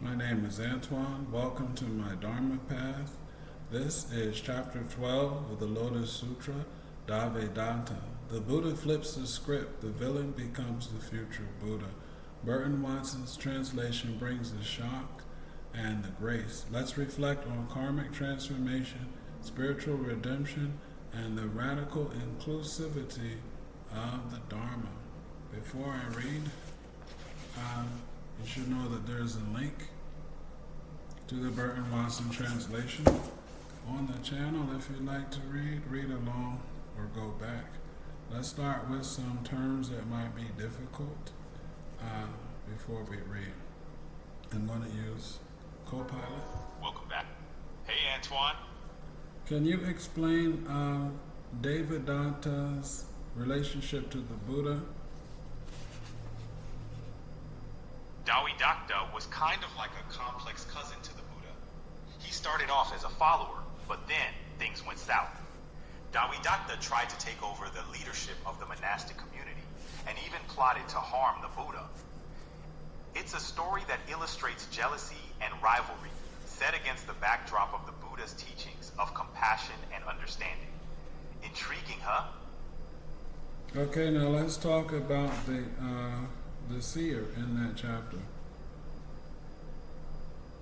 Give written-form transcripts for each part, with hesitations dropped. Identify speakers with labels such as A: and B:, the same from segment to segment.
A: My name is Antoine. Welcome to My Dharma Path. This is chapter 12 of the Lotus Sutra, Devadatta. The Buddha flips the script. The villain becomes the future Buddha. Burton Watson's translation brings the shock and the grace. Let's reflect on karmic transformation, spiritual redemption, and the radical inclusivity of the Dharma. Before I read, you should know that there's a link to the Burton Watson translation on the channel. If you'd like to read along or go back. Let's start with some terms that might be difficult before we read. I'm going to use Copilot.
B: Welcome back. Hey, Antoine.
A: Can you explain Devadatta's relationship to the Buddha?
B: Devadatta was kind of like a complex cousin to the Buddha. He started off as a follower, but then things went south. Devadatta tried to take over the leadership of the monastic community and even plotted to harm the Buddha. It's a story that illustrates jealousy and rivalry set against the backdrop of the Buddha's teachings of compassion and understanding. Intriguing, huh?
A: Okay, now let's talk about the seer in that chapter.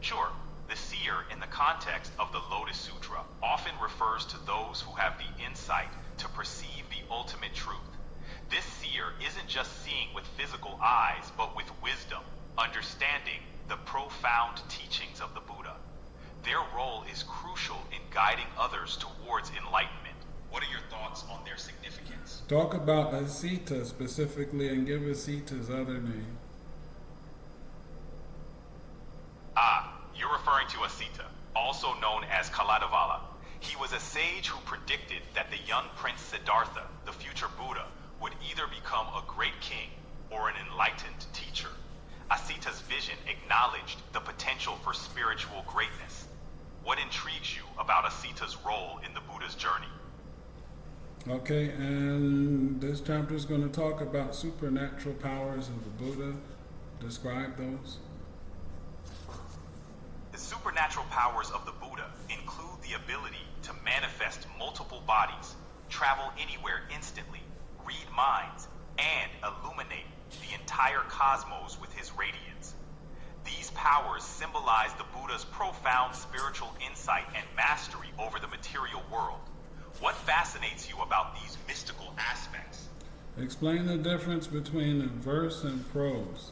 B: Sure. The seer, in the context of the Lotus Sutra, often refers to those who have the insight to perceive the ultimate truth. This seer isn't just seeing with physical eyes, but with wisdom, understanding the profound teachings of the Buddha. Their role is crucial in guiding others towards enlightenment. What are your thoughts on their significance?
A: Talk about Asita specifically and give Asita's other name.
B: You're referring to Asita, also known as Kaladavala. He was a sage who predicted that the young Prince Siddhartha, the future Buddha, would either become a great king or an enlightened teacher. Asita's vision acknowledged the potential for spiritual greatness. What intrigues you about Asita's role in the Buddha's journey?
A: Okay, and this chapter is going to talk about supernatural powers of the Buddha. Describe those.
B: The supernatural powers of the Buddha include the ability to manifest multiple bodies, travel anywhere instantly, read minds, and illuminate the entire cosmos with his radiance. These powers symbolize the Buddha's profound spiritual insight and mastery over the material world. What fascinates you about these mystical aspects?
A: Explain the difference between verse and prose.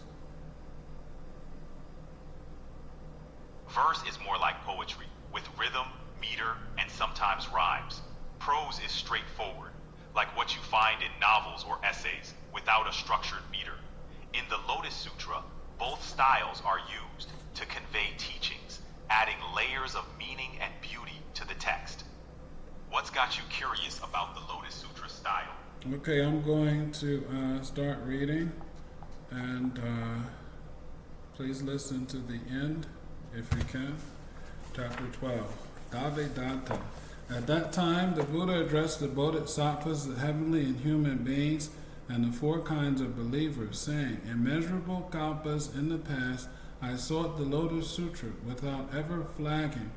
B: Verse is more like poetry, with rhythm, meter, and sometimes rhymes. Prose is straightforward, like what you find in novels or essays, without a structured meter. In the Lotus Sutra, both styles are used to convey teachings, adding layers of meaning and beauty to the text. What's got you curious about the Lotus Sutra style?
A: Okay, I'm going to start reading, and please listen to the end if you can. Chapter 12, Devadatta. At that time, the Buddha addressed the Bodhisattvas, the heavenly and human beings, and the four kinds of believers, saying, immeasurable kalpas in the past, I sought the Lotus Sutra without ever flagging.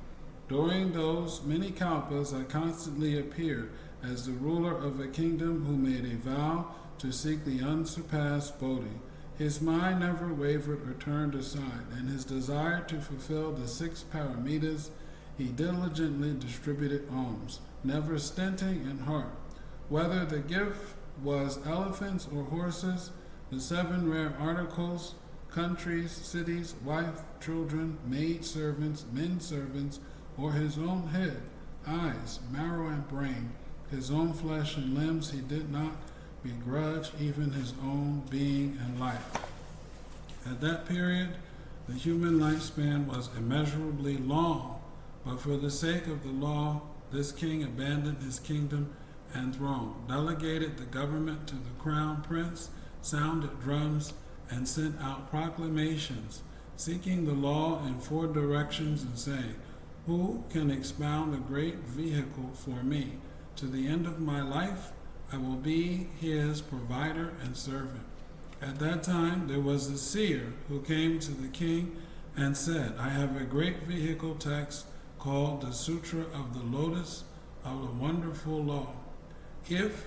A: During those many kalpas, I constantly appeared as the ruler of a kingdom who made a vow to seek the unsurpassed Bodhi. His mind never wavered or turned aside, and his desire to fulfill the 6 paramitas, he diligently distributed alms, never stinting in heart. Whether the gift was elephants or horses, the 7 rare articles, countries, cities, wife, children, maid servants, men servants, or his own head, eyes, marrow and brain, his own flesh and limbs, he did not begrudge even his own being and life. At that period, the human lifespan was immeasurably long, but for the sake of the law, this king abandoned his kingdom and throne, delegated the government to the crown prince, sounded drums, and sent out proclamations, seeking the law in 4 directions and saying, who can expound a great vehicle for me? To the end of my life, I will be his provider and servant. At that time, there was a seer who came to the king and said, I have a great vehicle text called the Sutra of the Lotus of the Wonderful Law. If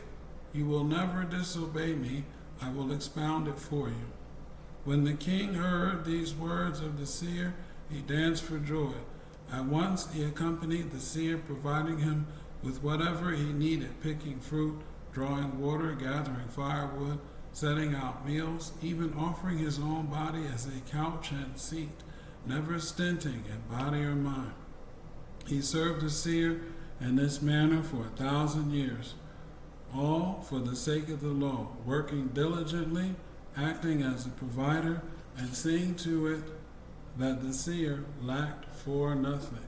A: you will never disobey me, I will expound it for you. When the king heard these words of the seer, he danced for joy. At once he accompanied the seer, providing him with whatever he needed, picking fruit, drawing water, gathering firewood, setting out meals, even offering his own body as a couch and seat, never stinting in body or mind. He served the seer in this manner for 1,000 years, all for the sake of the law, working diligently, acting as a provider, and seeing to it that the seer lacked for nothing.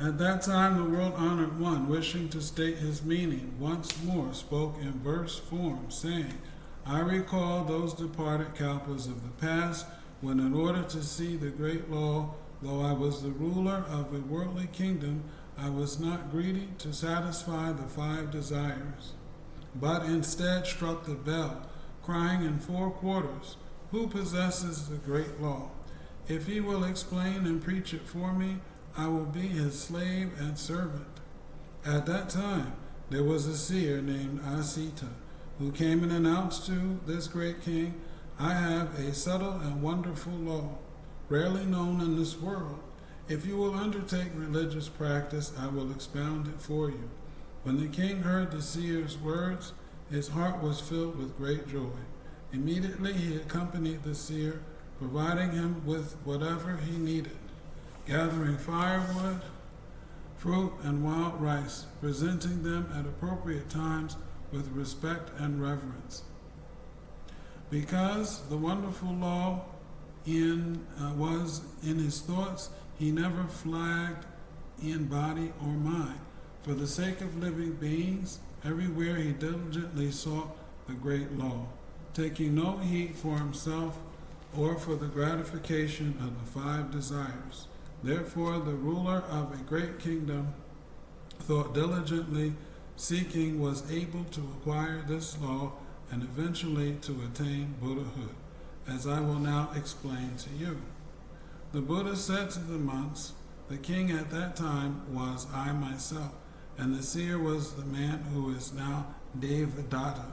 A: At that time, the world-honored one, wishing to state his meaning, once more spoke in verse form, saying, I recall those departed Kalpas of the past, when in order to see the great law, though I was the ruler of a worldly kingdom, I was not greedy to satisfy the 5 desires, but instead struck the bell, crying in 4 quarters, who possesses the great law? If he will explain and preach it for me, I will be his slave and servant. At that time, there was a seer named Asita, who came and announced to this great king, I have a subtle and wonderful law, rarely known in this world. If you will undertake religious practice, I will expound it for you. When the king heard the seer's words, his heart was filled with great joy. Immediately he accompanied the seer, providing him with whatever he needed, gathering firewood, fruit, and wild rice, presenting them at appropriate times with respect and reverence. Because the wonderful law was in his thoughts, he never flagged in body or mind. For the sake of living beings, everywhere he diligently sought the great law, taking no heed for himself or for the gratification of the 5 desires. Therefore, the ruler of a great kingdom thought diligently, seeking, was able to acquire this law and eventually to attain Buddhahood, as I will now explain to you. The Buddha said to the monks, the king at that time was I myself, and the seer was the man who is now Devadatta.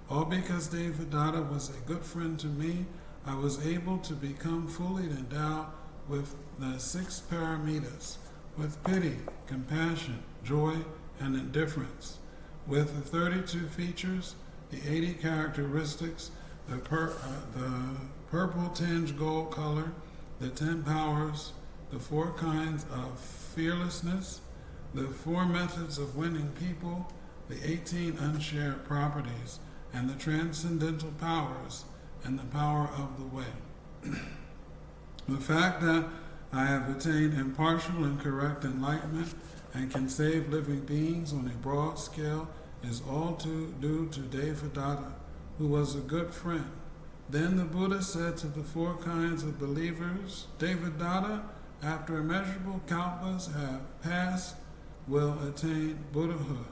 A: All because Devadatta was a good friend to me, I was able to become fully endowed with the 6 paramitas, with pity, compassion, joy, and indifference, with the 32 features, the 80 characteristics, the purple tinge gold color, the 10 powers, the 4 kinds of fearlessness, the 4 methods of winning people, the 18 unshared properties, and the transcendental powers, and the power of the way. The fact that I have attained impartial and correct enlightenment and can save living beings on a broad scale is all due to Devadatta, who was a good friend. Then the Buddha said to the 4 kinds of believers, Devadatta, after immeasurable kalpas have passed, will attain Buddhahood.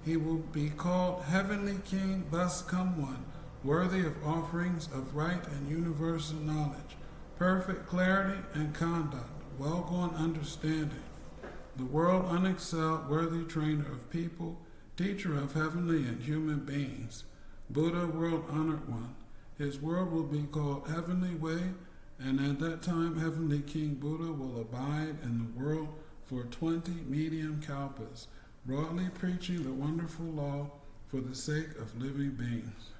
A: He will be called Heavenly King, thus come one, worthy of offerings of right and universal knowledge, perfect clarity and conduct, well-gone understanding, the world unexcelled, worthy trainer of people, teacher of heavenly and human beings, Buddha, world-honored one. His word will be called Heavenly Way, and at that time Heavenly King Buddha will abide in the world for 20 medium kalpas, broadly preaching the wonderful law for the sake of living beings.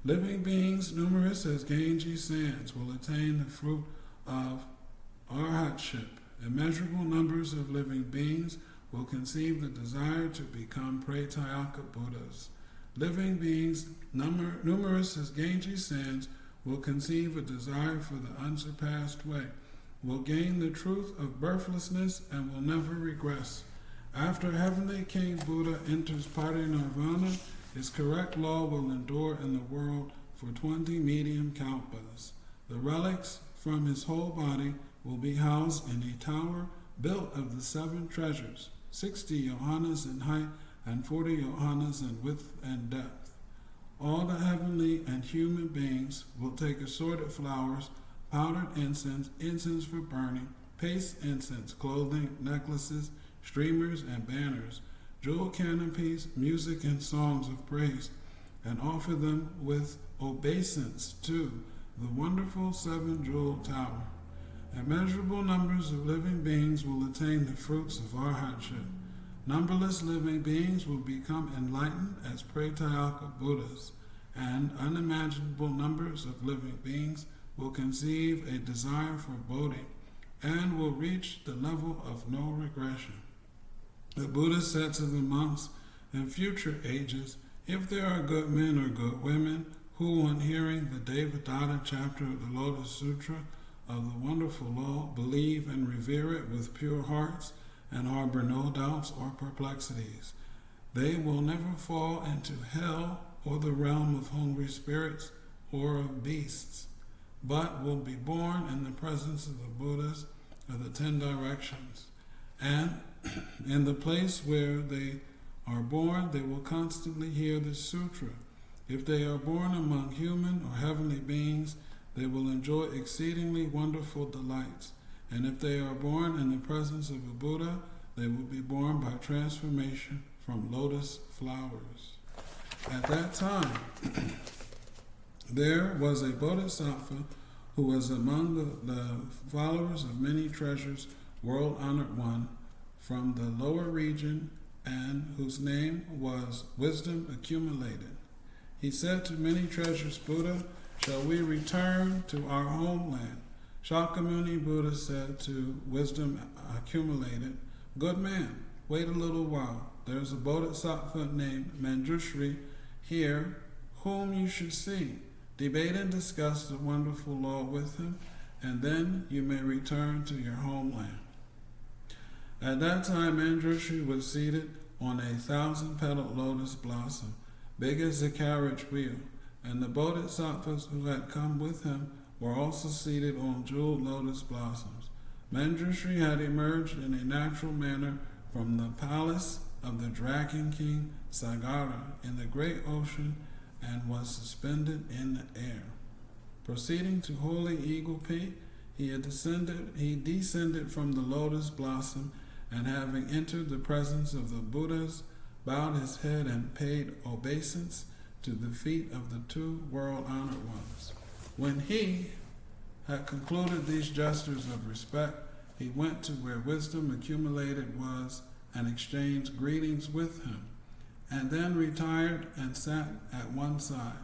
A: Living beings, numerous as Ganges sands, will attain the fruit of arhatship. Immeasurable numbers of living beings will conceive the desire to become patriarchal Buddhas. Living beings, numerous as Ganges sands, will conceive a desire for the unsurpassed way, will gain the truth of birthlessness, and will never regress. After Heavenly King Buddha enters parinirvāna, his correct law will endure in the world for 20 medium kalpas. The relics from his whole body will be housed in a tower built of the 7 treasures, 60 yohanas in height and 40 yohanas in width and depth. All the heavenly and human beings will take assorted flowers, powdered incense, incense for burning, paste incense, clothing, necklaces, streamers, and banners, jewel canopies, music, and songs of praise, and offer them with obeisance to the wonderful seven-jeweled tower. Immeasurable numbers of living beings will attain the fruits of arhatship. Numberless living beings will become enlightened as patriarchal Buddhas, and unimaginable numbers of living beings will conceive a desire for Bodhi and will reach the level of no regression. The Buddha said to the monks, in future ages, if there are good men or good women who, on hearing the Devadatta chapter of the Lotus Sutra of the wonderful law, believe and revere it with pure hearts and harbor no doubts or perplexities, they will never fall into hell or the realm of hungry spirits or of beasts, but will be born in the presence of the Buddhas of the 10 directions. And in the place where they are born, they will constantly hear the sutra. If they are born among human or heavenly beings, they will enjoy exceedingly wonderful delights. And if they are born in the presence of a Buddha, they will be born by transformation from lotus flowers. At that time, there was a Bodhisattva who was among the followers of many treasures, world-honored one, from the lower region, and whose name was Wisdom Accumulated. He said to many treasures, Buddha, shall we return to our homeland? Shakyamuni Buddha said to Wisdom Accumulated, good man, wait a little while. There is a Bodhisattva named Manjushri here, whom you should see. Debate and discuss the wonderful law with him, and then you may return to your homeland. At that time, Manjushri was seated on a 1,000-petaled lotus blossom, big as a carriage wheel, and the bodhisattvas who had come with him were also seated on jeweled lotus blossoms. Manjushri had emerged in a natural manner from the palace of the Dragon King Sagara in the great ocean and was suspended in the air. Proceeding to Holy Eagle Peak, he descended from the lotus blossom, and having entered the presence of the Buddhas, bowed his head and paid obeisance to the feet of the 2 world-honored ones. When he had concluded these gestures of respect, he went to where Wisdom Accumulated was and exchanged greetings with him, and then retired and sat at one side.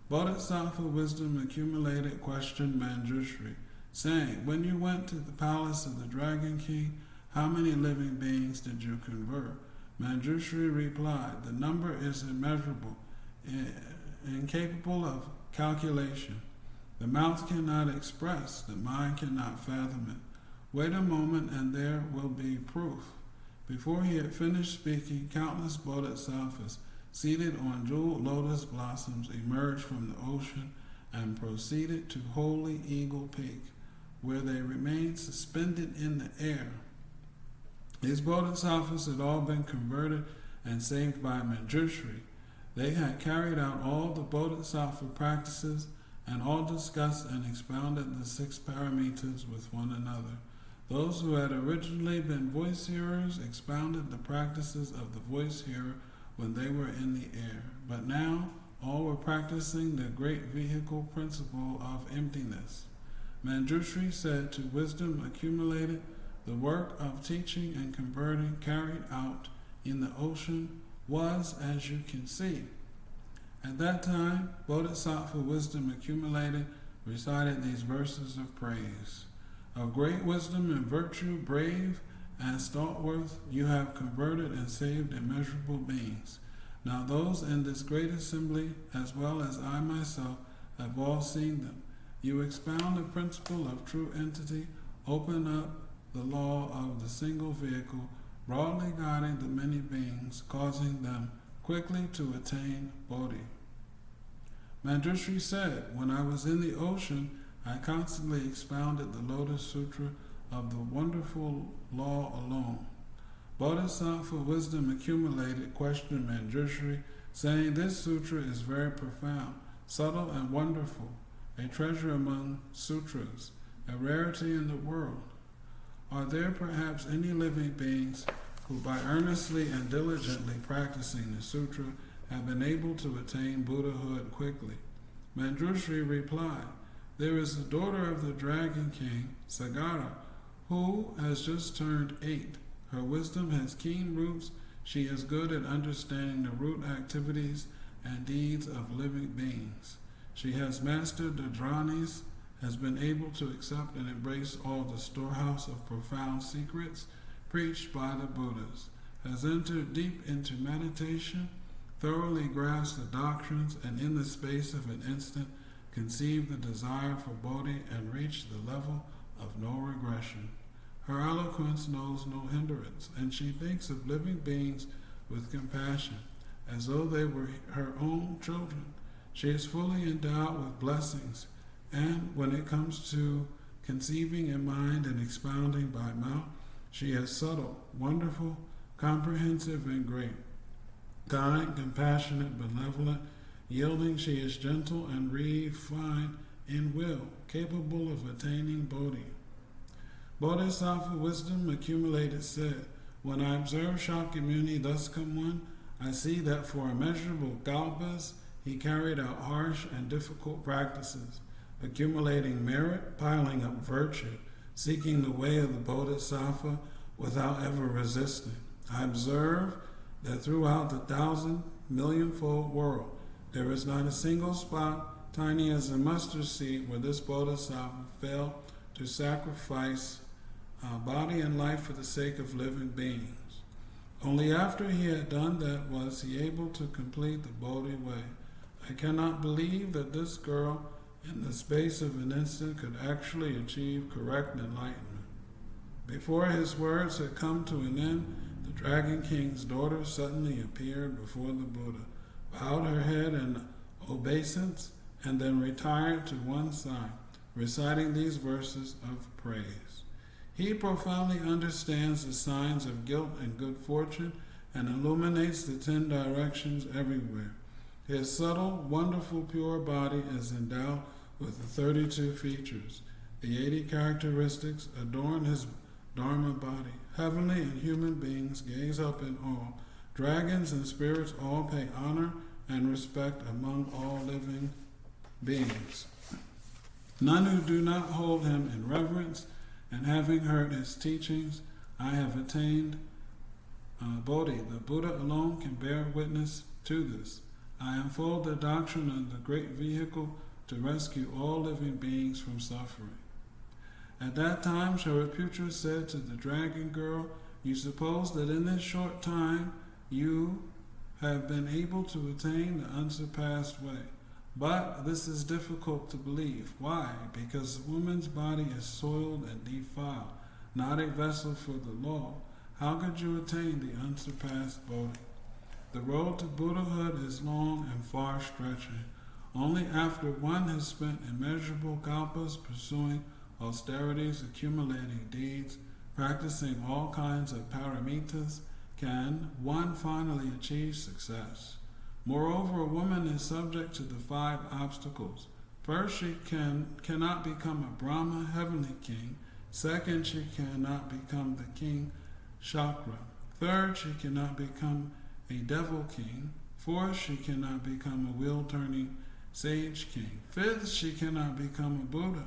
A: Bodhisattva Wisdom Accumulated questioned Manjushri, saying, when you went to the palace of the Dragon King, how many living beings did you convert? Manjushri replied, the number is immeasurable, incapable of calculation. The mouth cannot express, the mind cannot fathom it. Wait a moment and there will be proof. Before he had finished speaking, countless bodhisattvas seated on jeweled lotus blossoms emerged from the ocean and proceeded to Holy Eagle Peak, where they remained suspended in the air. These bodhisattvas had all been converted and saved by Manjushri. They had carried out all the bodhisattva practices and all discussed and expounded the 6 paramitas with one another. Those who had originally been voice hearers expounded the practices of the voice hearer when they were in the air, but now all were practicing the great vehicle principle of emptiness. Manjushri said to Wisdom Accumulated, the work of teaching and converting carried out in the ocean was as you can see. At that time, Bodhisattva Wisdom Accumulated recited these verses of praise. Of great wisdom and virtue, brave and stalwart, you have converted and saved immeasurable beings. Now those in this great assembly, as well as I myself, have all seen them. You expound the principle of true entity, open up the law of the single vehicle, broadly guiding the many beings, causing them quickly to attain Bodhi. Manjushri said, when I was in the ocean, I constantly expounded the Lotus Sutra of the wonderful law alone. Bodhisattva Wisdom Accumulated questioned Manjushri, saying, this sutra is very profound, subtle, and wonderful, a treasure among sutras, a rarity in the world. Are there perhaps any living beings who, by earnestly and diligently practicing the sutra, have been able to attain Buddhahood quickly? Manjushri replied, there is the daughter of the Dragon King, Tathāgata, who has just turned 8. Her wisdom has keen roots. She is good at understanding the root activities and deeds of living beings. She has mastered the dhranis, has been able to accept and embrace all the storehouse of profound secrets preached by the Buddhas, has entered deep into meditation, thoroughly grasped the doctrines, and in the space of an instant conceived the desire for Bodhi and reached the level of no regression. Her eloquence knows no hindrance, and she thinks of living beings with compassion, as though they were her own children. She is fully endowed with blessings, and when it comes to conceiving in mind and expounding by mouth, she is subtle, wonderful, comprehensive, and great. Kind, compassionate, benevolent, yielding, she is gentle and refined in will, capable of attaining Bodhi. Bodhisattva wisdom accumulated said, when I observe Shakyamuni thus come one, I see that for immeasurable kalpas he carried out harsh and difficult practices, accumulating merit, piling up virtue, seeking the way of the Bodhisattva without ever resisting. I observe that throughout the 1,000,000,000-fold world, there is not a single spot, tiny as a mustard seed, where this Bodhisattva failed to sacrifice body and life for the sake of living beings. Only after he had done that was he able to complete the Bodhi way. I cannot believe that this girl, in the space of an instant, could actually achieve correct enlightenment. Before his words had come to an end, the Dragon King's daughter suddenly appeared before the Buddha, bowed her head in obeisance, and then retired to one side, reciting these verses of praise. He profoundly understands the signs of guilt and good fortune and illuminates the 10 directions everywhere. His subtle, wonderful, pure body is endowed with the 32 features. The 80 characteristics adorn his Dharma body. Heavenly and human beings gaze up in awe. Dragons and spirits all pay honor and respect among all living beings. None who do not hold him in reverence, and having heard his teachings, I have attained Bodhi. The Buddha alone can bear witness to this. I unfold the doctrine of the great vehicle to rescue all living beings from suffering. At that time, Shariputra said to the dragon girl, you suppose that in this short time you have been able to attain the unsurpassed way. But this is difficult to believe. Why? Because the woman's body is soiled and defiled, not a vessel for the law. How could you attain the unsurpassed Bodhi? The road to Buddhahood is long and far-stretching. Only after one has spent immeasurable kalpas pursuing austerities, accumulating deeds, practicing all kinds of paramitas, can one finally achieve success. Moreover, a woman is subject to the 5 obstacles. First, she cannot become a Brahma, heavenly king. Second, she cannot become the king Chakra. Third, she cannot become a devil king. Fourth, she cannot become a wheel-turning sage king. Fifth, she cannot become a Buddha.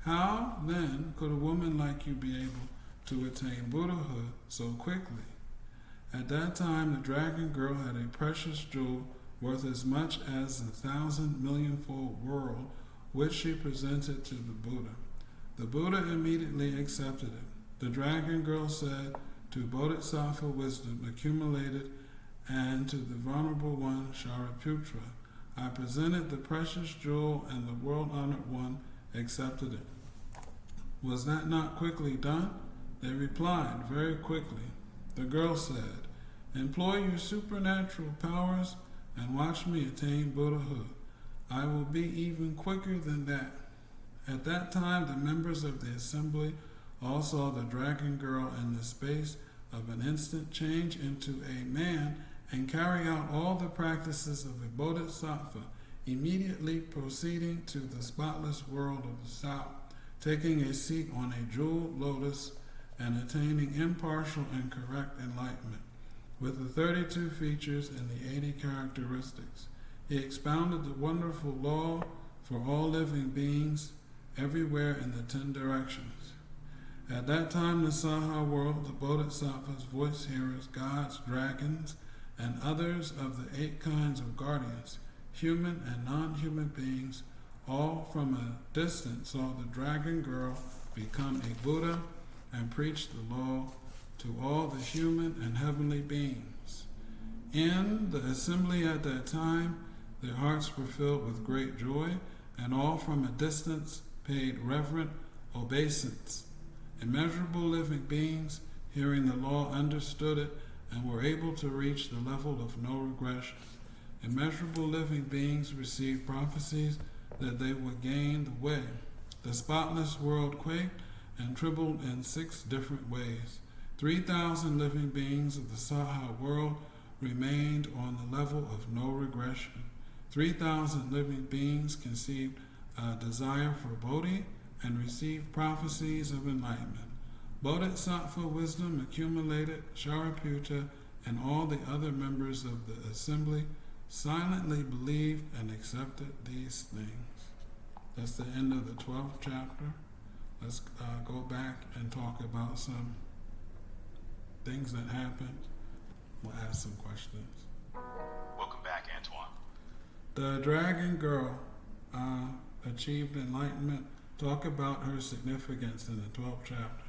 A: How, then, could a woman like you be able to attain Buddhahood so quickly? At that time, the dragon girl had a precious jewel worth as much as the 1,000,000,000-fold world, which she presented to the Buddha. The Buddha immediately accepted it. The dragon girl said to Bodhisattva wisdom accumulated and to the Venerable One, Shariputra, I presented the precious jewel and the world-honored one accepted it. Was that not quickly done? They replied, very quickly. The girl said, employ your supernatural powers and watch me attain Buddhahood. I will be even quicker than that. At that time, the members of the assembly all saw the dragon girl in the space of an instant change into a man and carry out all the practices of a bodhisattva immediately proceeding to the spotless world of the South, taking a seat on a jeweled lotus and attaining impartial and correct enlightenment. With the 32 features and the 80 characteristics, he expounded the wonderful law for all living beings everywhere in the 10 directions. At that time, the Saha world, the Bodhisattvas, voice hearers, gods, dragons, and others of the 8 kinds of guardians, human and non-human beings, all from a distance saw the dragon girl become a Buddha and preach the law to all the human and heavenly beings. In the assembly at that time, their hearts were filled with great joy, and all from a distance paid reverent obeisance. Immeasurable living beings, hearing the law, understood it and were able to reach the level of no regression. Immeasurable living beings received prophecies that they would gain the way. The spotless world quaked and trembled in 6 different ways. 3,000 living beings of the Saha world remained on the level of no regression. 3,000 living beings conceived a desire for Bodhi and received prophecies of enlightenment. Bodhisattva wisdom accumulated. Shariputra and all the other members of the assembly silently believed and accepted these things. That's the end of the 12th chapter. Let's go back and talk about some things that happened. We'll ask some questions.
B: Welcome back, Antoine.
A: The dragon girl achieved enlightenment. Talk about her significance in the 12th chapter.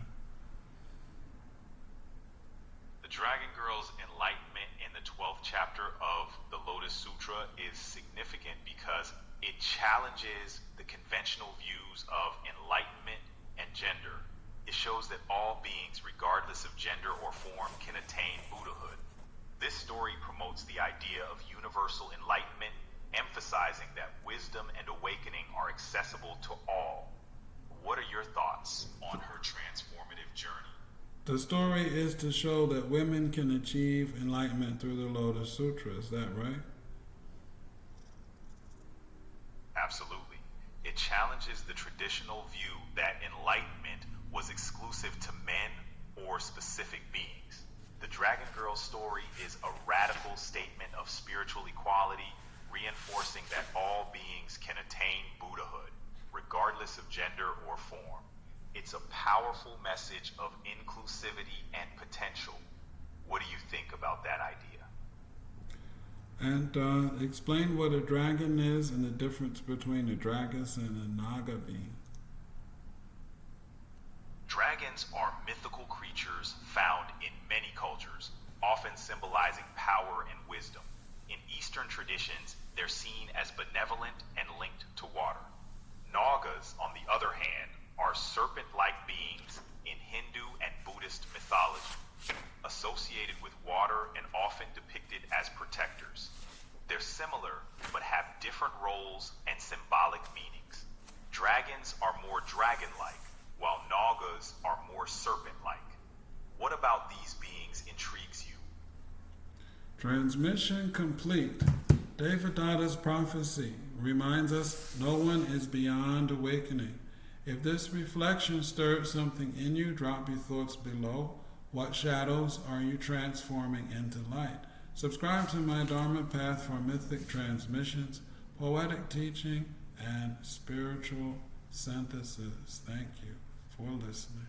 B: The dragon girl's enlightenment in the 12th chapter of the Lotus Sutra is significant because it challenges the conventional views of enlightenment and gender. It shows that all beings, regardless of gender or form, can attain Buddhahood. This story promotes the idea of universal enlightenment, emphasizing that wisdom and awakening are accessible to all. What are your thoughts on her transformative journey?
A: The story is to show that women can achieve enlightenment through the Lotus Sutra. Is that right?
B: Absolutely. It challenges the traditional view that enlightenment was exclusive to men or specific beings. The Dragon Girl story is a radical statement of spiritual equality, reinforcing that all beings can attain Buddhahood, regardless of gender or form. It's a powerful message of inclusivity and potential. What do you think about that idea?
A: And explain what a dragon is and the difference between a dragus and a naga being.
B: Dragons are mythical creatures found in many cultures, often symbolizing power and wisdom. In Eastern traditions, they're seen as benevolent and linked to water. Nagas, on the other hand, are serpent-like beings in Hindu and Buddhist mythology, associated with water and often depicted as protectors. They're similar, but have different roles and symbolic meanings. Dragons are more dragon-like, while Nagas are more serpent-like. What about these beings intrigues you?
A: Transmission complete. Devadatta's prophecy reminds us no one is beyond awakening. If this reflection stirred something in you, drop your thoughts below. What shadows are you transforming into light? Subscribe to My Dharma Path for mythic transmissions, poetic teaching, and spiritual synthesis. Thank you for listening.